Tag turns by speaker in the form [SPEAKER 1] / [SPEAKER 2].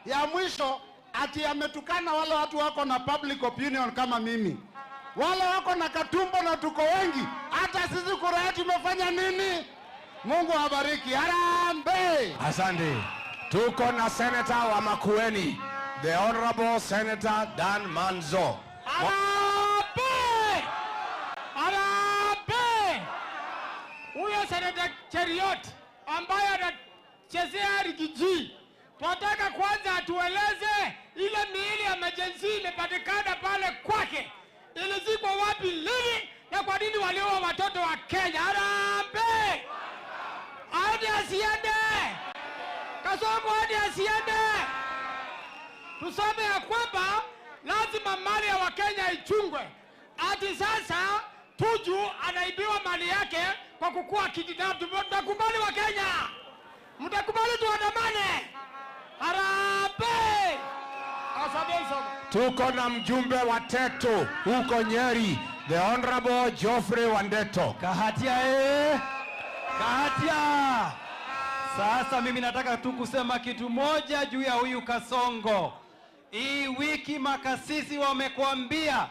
[SPEAKER 1] Ya mwisho ati ametukana wale watu wako na public opinion kama mimi. Wale wako na katumbo na tuko wengi. Hata sisi kura yetu imefanya nini? Mungu awabariki. Harambee.
[SPEAKER 2] Asante. Tuko na Senator wa Makueni, the Honorable Senator Dan Manzo.
[SPEAKER 3] Harambee! Harambee! Huyo Senator Cheriot ambaye anachezea Rigiji, tunataka kwanza atueleze ile miili ya emergency imepatikana pale kwake, ilizikwa wapi, lini, na kwa nini waliua watoto wa Kenya. Harambee! Hadi asiende Kasongo, hadi asiende. Tuseme ya kwamba lazima mali ya Wakenya ichungwe. Ati sasa Tuju anaibiwa mali yake kwa kukua kidinapu. Mtakubali Wakenya? Mtakubali tuandamane? Harambee! Asante sana.
[SPEAKER 2] Tuko na mjumbe wa Teto huko Nyeri, the Honorable Geoffrey Wandeto.
[SPEAKER 4] Kahatia Kahatia. Sasa mimi nataka tu kusema kitu moja juu ya huyu Kasongo. Hii wiki makasisi wamekuambia